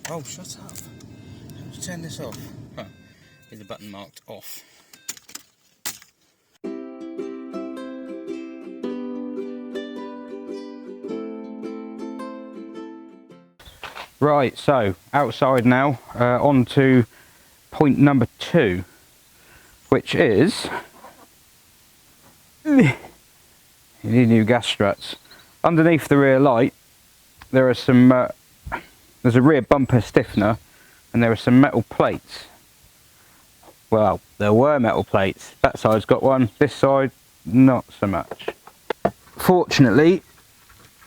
Oh, shut up. Let's turn this off. Huh. There's a button marked off. Right, so outside now, on to point number 2, which is you need new gas struts. Underneath the rear light, there are some. There's a rear bumper stiffener, and there are some metal plates. Well, there were metal plates. That side's got one. This side, not so much. Fortunately,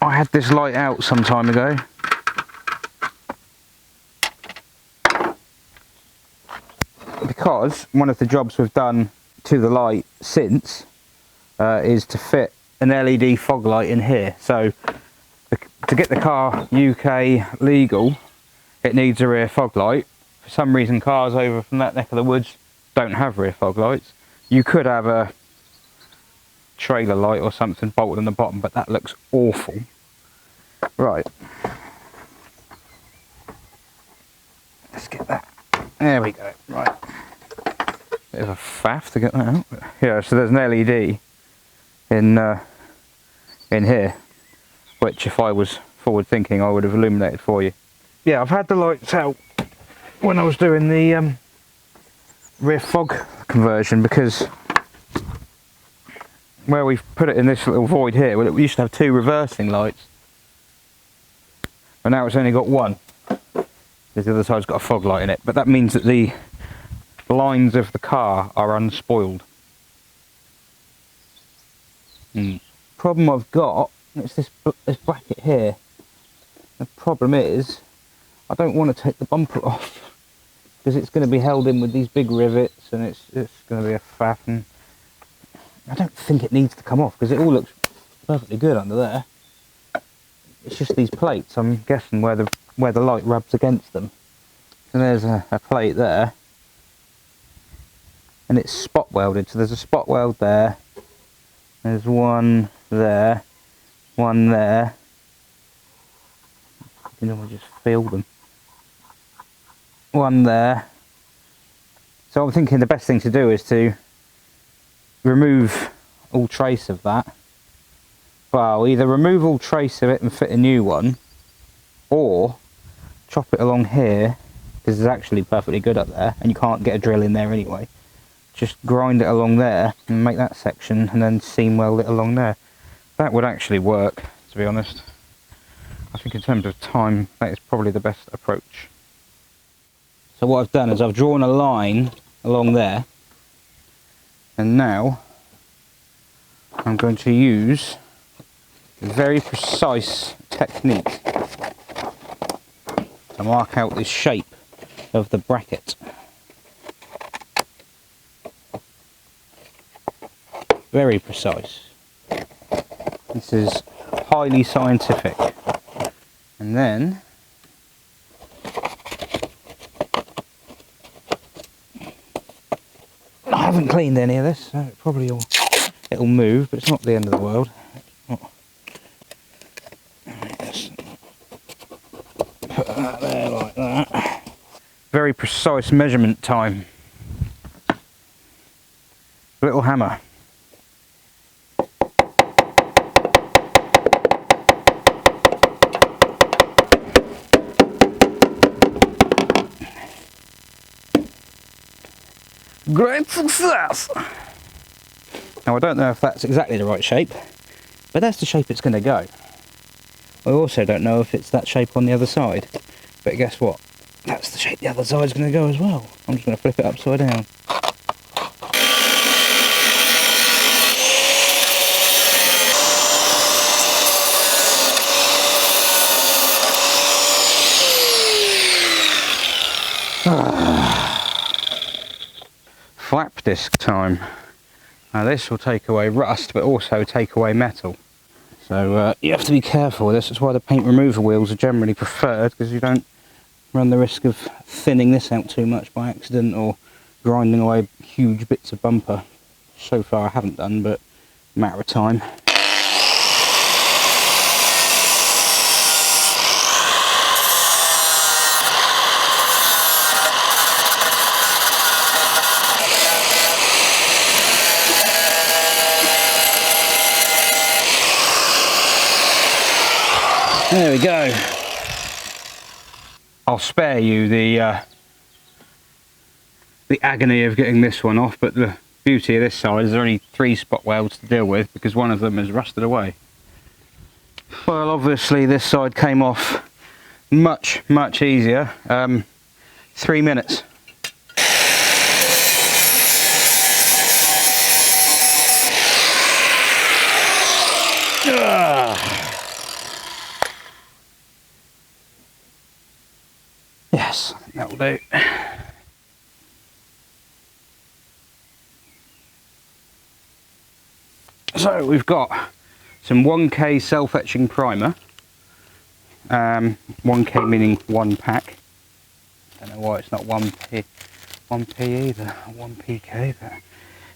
I had this light out some time ago. Because one of the jobs we've done to the light since is to fit an LED fog light in here. So to get the car UK legal, it needs a rear fog light. For some reason, cars over from that neck of the woods don't have rear fog lights. You could have a trailer light or something bolted on the bottom, but that looks awful. Right, let's get that. There we go. Right, bit of a faff to get that out. Yeah, so there's an LED in here, which if I was forward thinking, I would have illuminated for you. Yeah, I've had the lights out when I was doing the rear fog conversion, because where we've put it in this little void here, well, it used to have 2 reversing lights, but now it's only got one. The other side's got a fog light in it, but that means that the lines of the car are unspoiled. Problem I've got, it's this bracket here. The problem is, I don't want to take the bumper off, because it's going to be held in with these big rivets, and it's going to be a faff, and I don't think it needs to come off, because it all looks perfectly good under there. It's just these plates, I'm guessing, where the light rubs against them. So there's a plate there, and it's spot welded, so there's a spot weld there, there's one there, one there. You know, I just feel them. One there. So I'm thinking the best thing to do is to remove all trace of that. Well, either remove all trace of it and fit a new one, or chop it along here, because it's actually perfectly good up there, and you can't get a drill in there anyway. Just grind it along there and make that section, and then seam weld it along there. That would actually work, to be honest. I think in terms of time, that is probably the best approach. So what I've done is I've drawn a line along there, and now I'm going to use a very precise technique to mark out the shape of the bracket. Very precise. This is highly scientific. And then I haven't cleaned any of this, so it probably it'll move, but it's not the end of the world. Put that there like that. Very precise measurement time. Little hammer. Great success! Now I don't know if that's exactly the right shape, but that's the shape it's going to go. I also don't know if it's that shape on the other side, but guess what? That's the shape the other side's going to go as well. I'm just going to flip it upside down. Flap disc time. Now this will take away rust, but also take away metal. So you have to be careful with this. That's why the paint remover wheels are generally preferred, because you don't run the risk of thinning this out too much by accident or grinding away huge bits of bumper. So far I haven't done, but a matter of time. There we go. I'll spare you the agony of getting this one off, but the beauty of this side is there are only 3 spot welds to deal with because one of them has rusted away. Well, obviously this side came off much easier. 3 minutes. Yes, that'll do. So we've got some 1K self-etching primer. 1K meaning 1 pack. Don't know why it's not 1p either, 1pk, but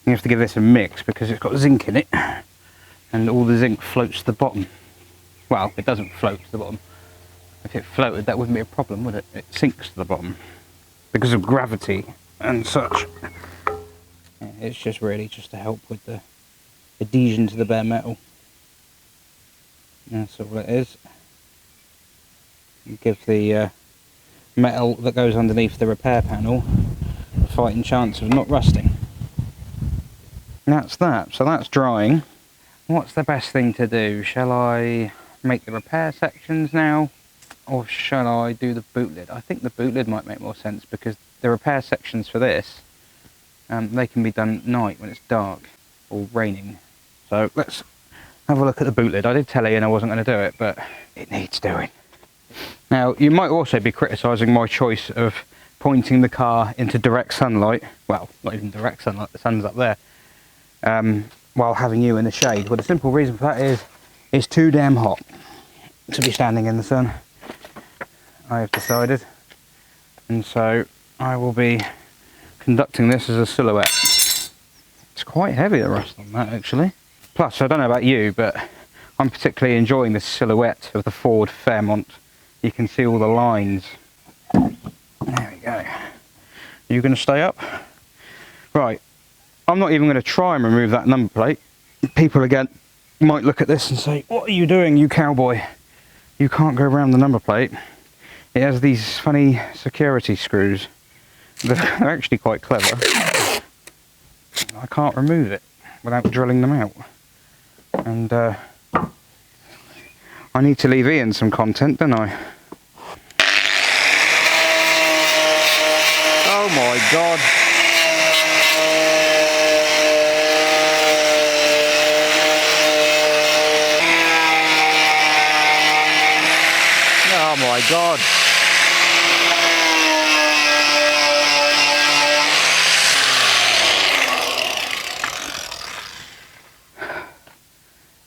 you have to give this a mix because it's got zinc in it, and all the zinc floats to the bottom. Well, it doesn't float to the bottom. If it floated, that wouldn't be a problem, would it? It sinks to the bottom because of gravity and such. It's just really just to help with the adhesion to the bare metal. That's all it is. Give the metal that goes underneath the repair panel a fighting chance of not rusting. And that's that. So that's drying. What's the best thing to do? Shall I make the repair sections now, or shall I do the bootlid? I think the bootlid might make more sense because the repair sections for this, they can be done at night when it's dark or raining. So let's have a look at the bootlid. I did tell Ian I wasn't going to do it, but it needs doing. Now, you might also be criticising my choice of pointing the car into direct sunlight. Well, not even direct sunlight, the sun's up there. While having you in the shade. Well, the simple reason for that is it's too damn hot to be standing in the sun, I have decided. And so I will be conducting this as a silhouette. It's quite heavy, the rust on that, actually. Plus, I don't know about you, but I'm particularly enjoying the silhouette of the Ford Fairmont. You can see all the lines. There we go. Are you going to stay up? Right. I'm not even going to try and remove that number plate. People again might look at this and say, "What are you doing, you cowboy? You can't go around the number plate." It has these funny security screws. They're actually quite clever. I can't remove it without drilling them out. And I need to leave Ian some content, don't I? Oh my God. Oh my God.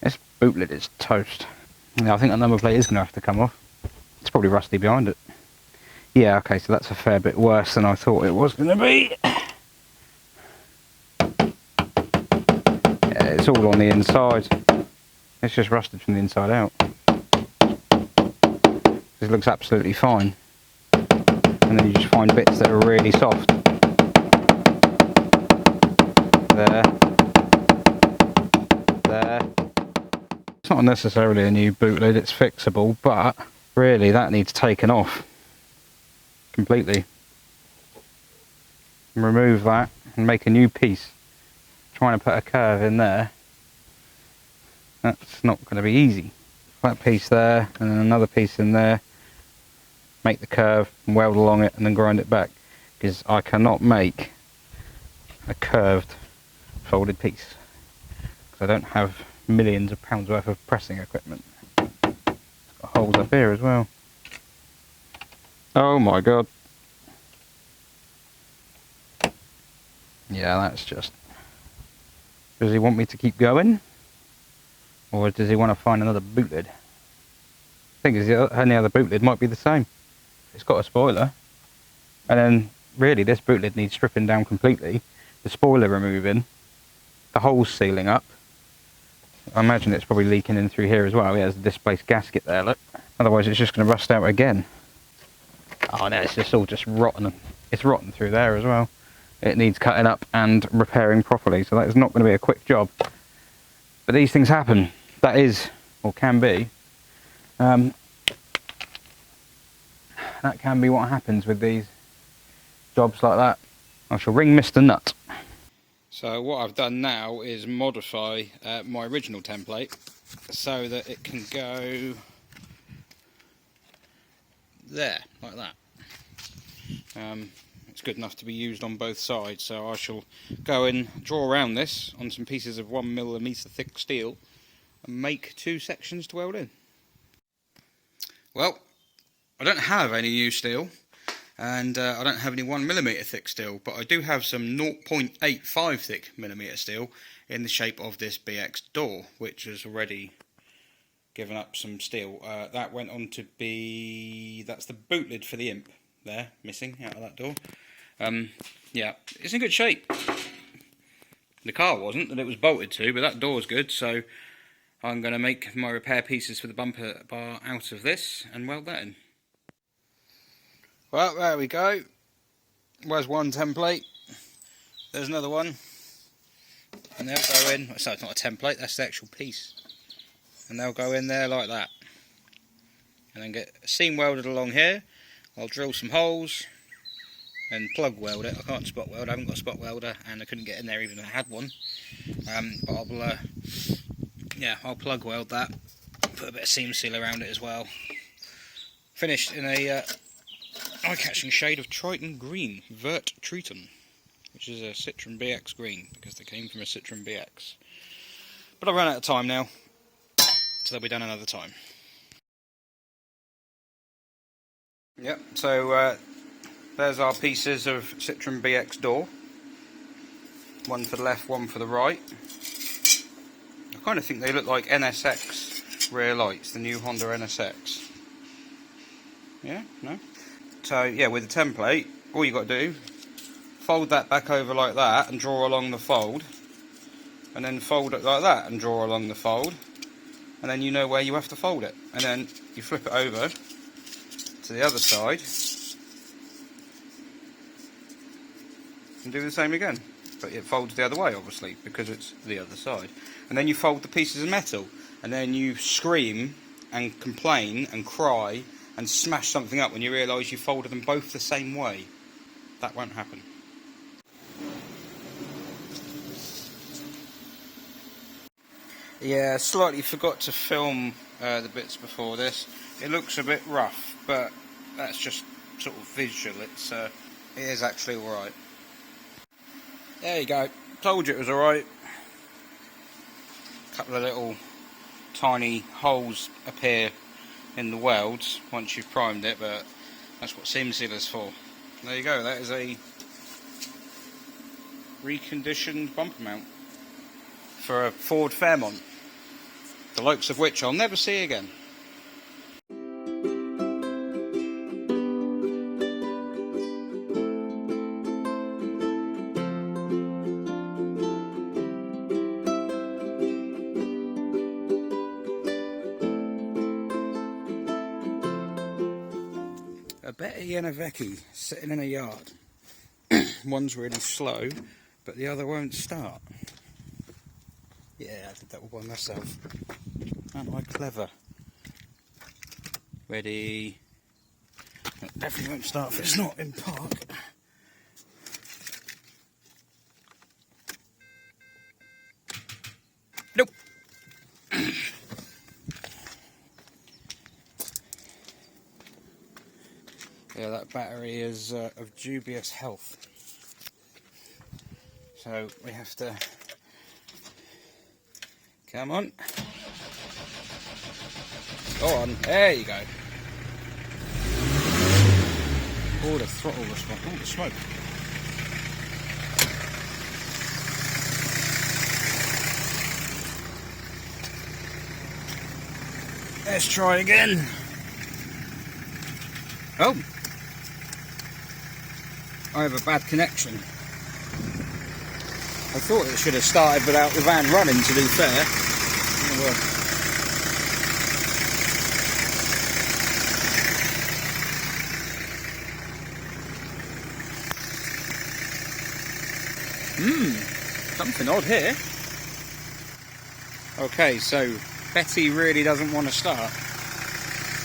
This bootlid is toast. Now, I think that number plate is going to have to come off. It's probably rusty behind it. Yeah, okay, so that's a fair bit worse than I thought it was going to be. Yeah, it's all on the inside. It's just rusted from the inside out. This looks absolutely fine. And then you just find bits that are really soft. There. There. It's not necessarily a new bootlid, it's fixable, but really that needs taken off completely. Remove that and make a new piece. Trying to put a curve in there, that's not going to be easy. That piece there and then another piece in there, make the curve and weld along it and then grind it back, because I cannot make a curved folded piece because I don't have millions of pounds worth of pressing equipment. It's got holes up here as well. Oh my God. Yeah, that's just... Does he want me to keep going? Or does he want to find another bootlid? I think any other bootlid might be the same. It's got a spoiler. And then really this bootlid needs stripping down completely. The spoiler removing. The holes sealing up. I imagine it's probably leaking in through here as well. Yeah, there's a displaced gasket there, look. Otherwise it's just going to rust out again. Oh no, it's just all just rotten. It's rotten through there as well. It needs cutting up and repairing properly, so that is not going to be a quick job. But these things happen. That is, or can be, that can be what happens with these jobs like that. I shall ring Mr. Nut. So what I've done now is modify my original template so that it can go there, like that. It's good enough to be used on both sides, so I shall go and draw around this on some pieces of 1mm thick steel and make 2 sections to weld in. Well, I don't have any new steel, and I don't have any 1mm thick steel, but I do have some 0.85 thick millimeter steel in the shape of this BX door, which has already given up some steel. That went on to be, that's the Bootlid for the Imp there, missing out of that door. Yeah, it's in good shape. The car wasn't, that it was bolted to, but that door's good, so I'm going to make my repair pieces for the bumper bar out of this and weld that in. Well, there we go. Where's one template? There's another one. And they'll go in, so it's not a template, that's the actual piece. And they'll go in there like that. And then get a seam welded along here. I'll drill some holes and plug weld it. I can't spot weld, I haven't got a spot welder, and I couldn't get in there even if I had one. But I'll plug weld that, put a bit of seam seal around it as well. Finished in a eye-catching shade of Triton Green, Vert Triton, which is a Citroen BX green, because they came from a Citroen BX. But I've run out of time now, so they'll be done another time. Yep, so there's our pieces of Citroen BX door. One for the left, one for the right. I kind of think they look like NSX rear lights, the new Honda NSX. Yeah? No? So yeah, with the template, all you got to do, fold that back over like that and draw along the fold, and then fold it like that and draw along the fold, and then you know where you have to fold it, and then you flip it over to the other side and do the same again, but it folds the other way obviously because it's the other side, and then you fold the pieces of metal, and then you scream and complain and cry and smash something up when you realise you folded them both the same way. That won't happen. Yeah, slightly forgot to film the bits before this. It looks a bit rough, but that's just sort of visual. It is actually alright. There you go. Told you it was alright. Couple of little tiny holes appear in the welds once you've primed it, but that's what seam sealer's for. There you go, that is a reconditioned bumper mount for a Ford Fairmont, the likes of which I'll never see again. A Betty and a Vecchi sitting in a yard. One's really slow, but the other won't start. Yeah, I did that all by myself. Aren't I clever? Ready. It definitely won't start if it's not in park. Nope. Yeah, that battery is of dubious health. So we have to... Come on. Go on, there you go. Oh, the throttle response. Oh, the smoke. Let's try again. Oh. I have a bad connection. I thought it should have started without the van running, to be fair. Oh, well. Something odd here. Okay, so Betty really doesn't want to start.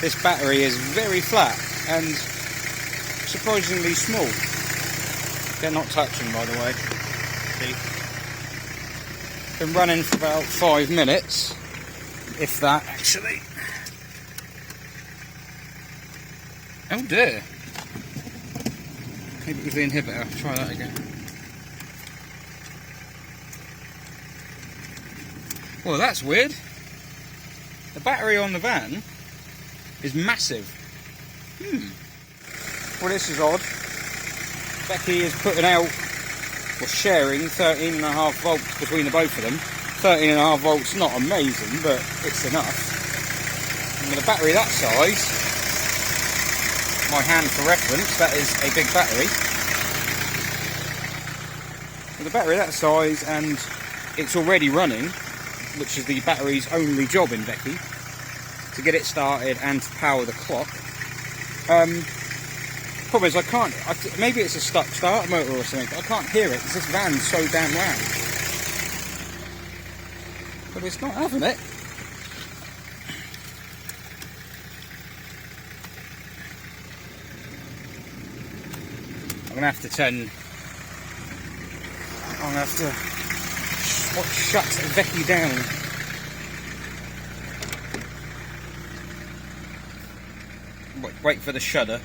This battery is very flat, and surprisingly small. They're not touching, by the way. See? Been running for about 5 minutes, if that actually. Oh dear. Maybe it was the inhibitor. Try that again. Well, that's weird. The battery on the van is massive. Well, this is odd. Becky is putting out, or sharing, 13.5 volts between the both of them. 13.5 volts, not amazing, but it's enough. And with a battery that size, my hand for reference, that is a big battery. With a battery that size, and it's already running, which is the battery's only job in Becky, to get it started and to power the clock. Problem is I can't, maybe it's a stuck starter motor or something, but I can't hear it because this van's so damn loud. But it's not having it. I'm going to have to shut Becky down. Wait for the shudder.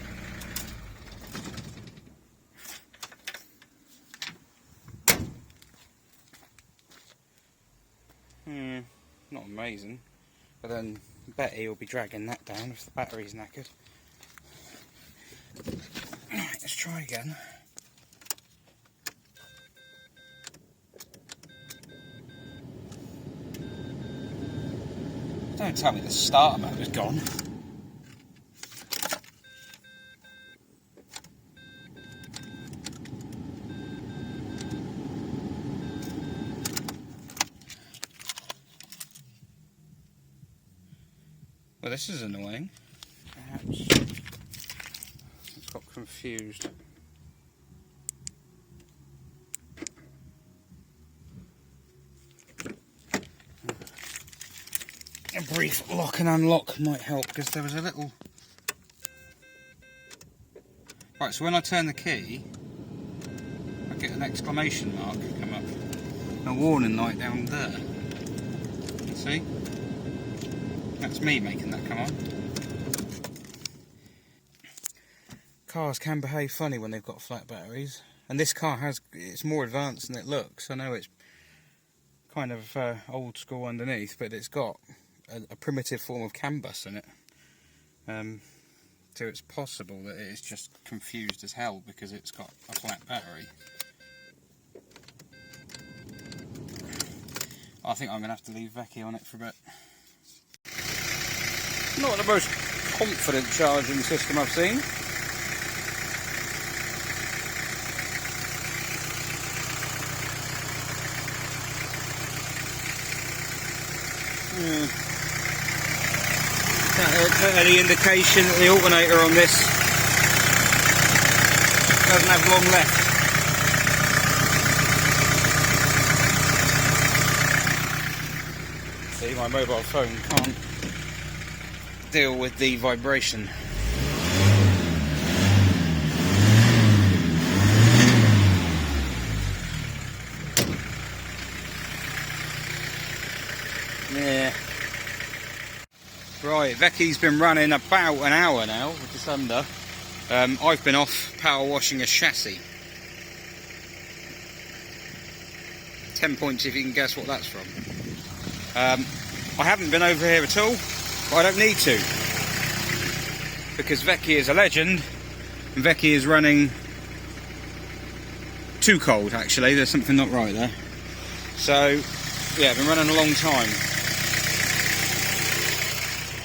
Not amazing, but then Betty will be dragging that down if the battery's knackered. Right, let's try again. Don't tell me the starter motor's gone. Well, this is annoying. Perhaps it's got confused. A brief lock and unlock might help, because there was a little... Right, so when I turn the key, I get an exclamation mark come up. A warning light down there. See? That's me making that come on. Cars can behave funny when they've got flat batteries, and this car it's more advanced than it looks. I know it's kind of old school underneath, but it's got a primitive form of CAN bus in it. So it's possible that it is just confused as hell because it's got a flat battery. I think I'm going to have to leave Becky on it for a bit. Not the most confident charging system I've seen. Any indication that the alternator on this doesn't have long left. See, my mobile phone can't deal with the vibration. Yeah. Right, Becky's been running about an hour now, just under. I've been off power washing a chassis. 10 points if you can guess what that's from. I haven't been over here at all, but I don't need to. Because Becky is a legend, and Becky is running too cold actually, there's something not right there. So, yeah, I've been running a long time.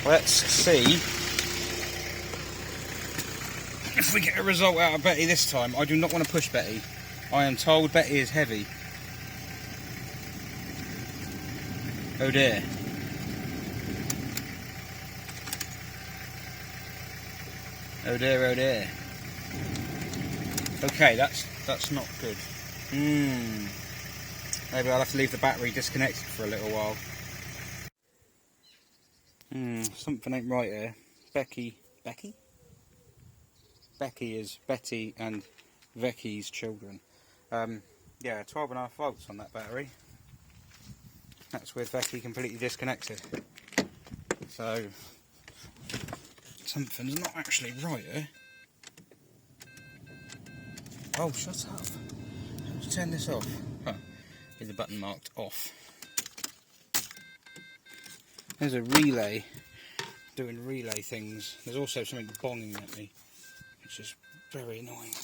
Let's see if we get a result out of Betty this time. I do not want to push Betty. I am told Betty is heavy. Oh dear. Oh dear, oh dear. Okay, that's not good. Maybe I'll have to leave the battery disconnected for a little while. Something ain't right here. Becky? Becky is Betty and Vecky's children. Yeah, 12.5 volts on that battery. That's with Becky completely disconnected. So something's not actually right here. Oh, shut up. Let's turn this off. Huh. There's a button marked off. There's a relay doing relay things. There's also something bonging at me, which is very annoying.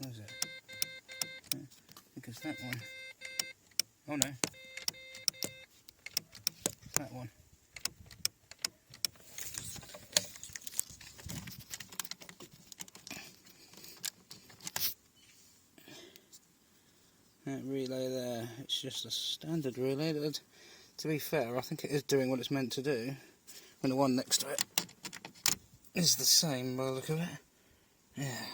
What is it? I think it's that one. Oh no. That one. That relay there, it's just a standard relay. That, to be fair, I think it is doing what it's meant to do. And the one next to it is the same by the look of it. Yeah.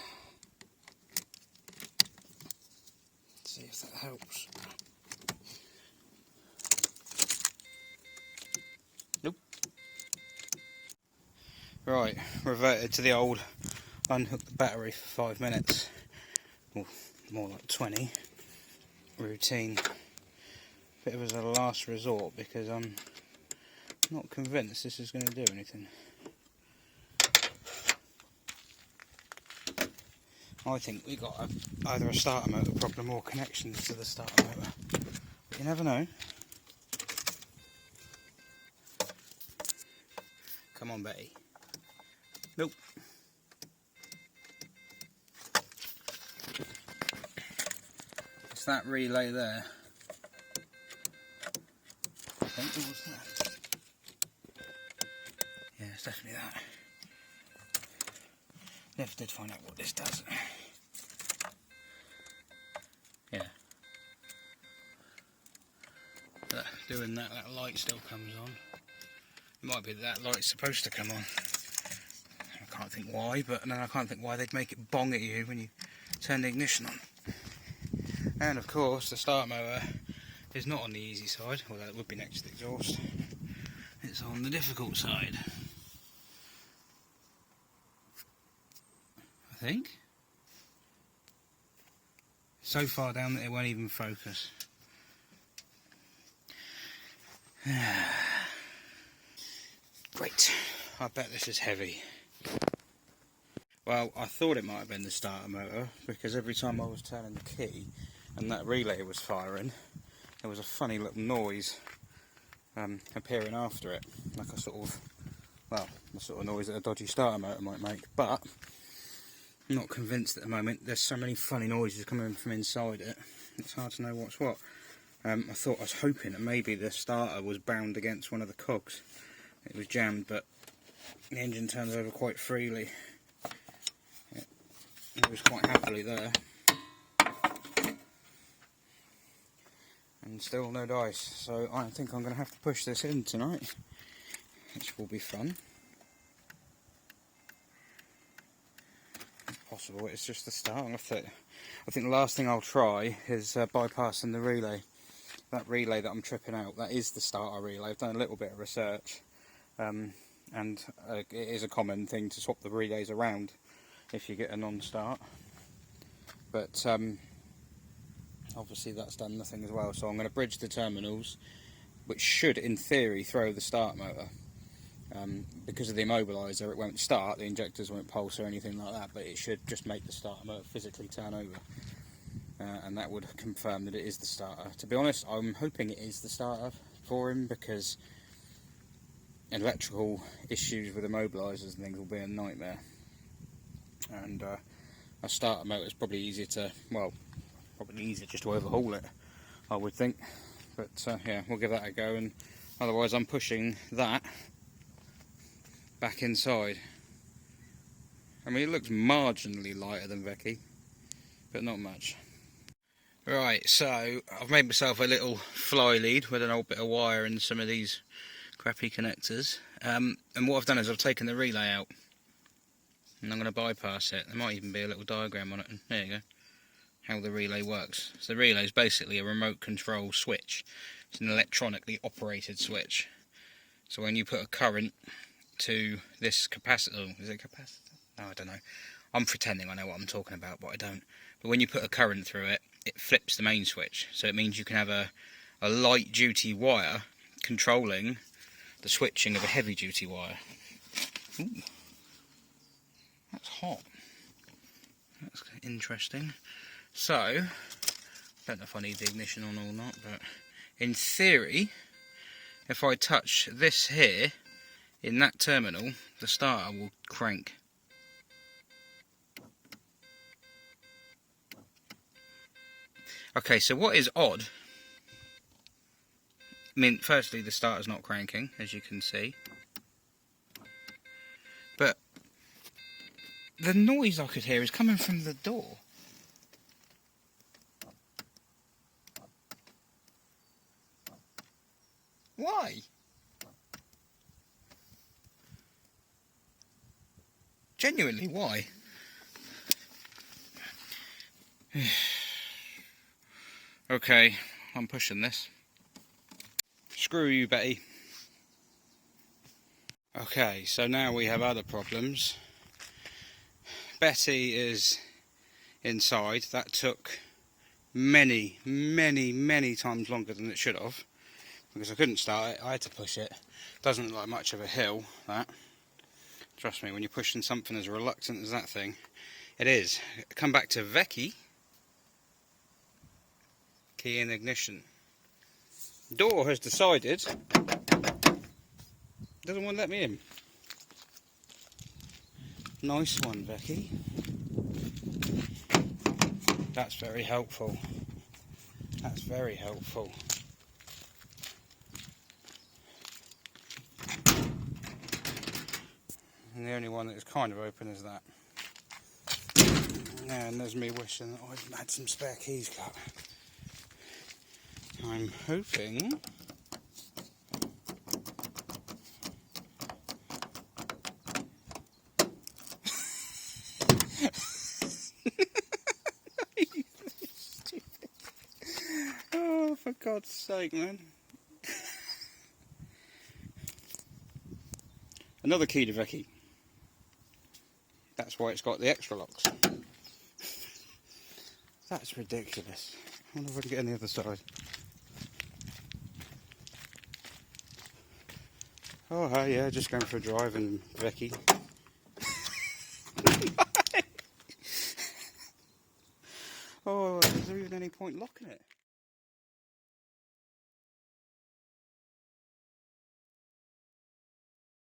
Let's see if that helps. Nope. Right, reverted to the old unhook the battery for 5 minutes. Or more like 20. Routine. Bit of as a last resort because I'm not convinced this is going to do anything. I think we got either a starter motor problem or connections to the starter motor. But you never know. Come on, Betty. Nope. It's that relay there. I think it was that. Yeah, it's definitely that. Never did find out what this does. Yeah. Doing that, that light still comes on. It might be that light's supposed to come on. I can't think why, but then I can't think why they'd make it bong at you when you turn the ignition on. And of course, the start motor is not on the easy side, although it would be next to the exhaust. It's on the difficult side. I think. So far down that it won't even focus. Great. I bet this is heavy. Well, I thought it might have been the starter motor because every time I was turning the key and that relay was firing, there was a funny little noise appearing after it, like a sort of, well, the sort of noise that a dodgy starter motor might make. But I'm not convinced at the moment. There's so many funny noises coming from inside it. It's hard to know what's what. I was hoping that maybe the starter was bound against one of the cogs. It was jammed, but the engine turns over quite freely. It was quite happily there. And still no dice, so I think I'm going to have to push this in tonight, which will be fun. If possible, it's just the start. I think the last thing I'll try is bypassing the relay. That relay that I'm tripping out, that is the starter relay. I've done a little bit of research, and it is a common thing to swap the relays around if you get a non-start. But obviously that's done nothing as well, so I'm going to bridge the terminals, which should in theory throw the start motor. Because of the immobiliser it won't start, the injectors won't pulse or anything like that, but it should just make the starter motor physically turn over. And that would confirm that it is the starter. To be honest, I'm hoping it is the starter for him, because electrical issues with immobilisers and things will be a nightmare. And a starter motor is probably easier to, well, probably easier just to overhaul it, I would think. But yeah, we'll give that a go, and otherwise I'm pushing that back inside. I mean, it looks marginally lighter than Becky, but not much. Right, so I've made myself a little fly lead with an old bit of wire and some of these crappy connectors. And what I've done is I've taken the relay out, and I'm going to bypass it. There might even be a little diagram on it, and there you go, how the relay works. So the relay is basically a remote control switch. It's an electronically operated switch. So when you put a current to this capacitor. Is it capacitor? No, I don't know. I'm pretending I know what I'm talking about, but I don't. But when you put a current through it, it flips the main switch. So it means you can have a light duty wire controlling the switching of a heavy duty wire. Ooh, that's hot. That's interesting. So, I don't know if I need the ignition on or not, but in theory, if I touch this here, in that terminal, the starter will crank. Okay, so what is odd, I mean, firstly the starter's not cranking, as you can see, but the noise I could hear is coming from the door. Why? Genuinely, why? Okay, I'm pushing this. Screw you, Betty. Okay, so now we have other problems. Betty is inside. That took many times longer than it should have, because I couldn't start it. I had to push it. Doesn't look like much of a hill, that. Trust me, when you're pushing something as reluctant as that thing, it is. Come back to Becky. Key in ignition. Door has decided doesn't want to let me in. Nice one, Becky. That's very helpful. That's very helpful. And the only one that is kind of open is that. Yeah, and there's me wishing that I'd had some spare keys cut. I'm hoping oh, for God's sake, man. Another key to Becky. That's why it's got the extra locks. That's ridiculous. I wonder if I can get on the other side. Oh, hi, yeah, just going for a drive in Becky. Oh, is there even any point locking it?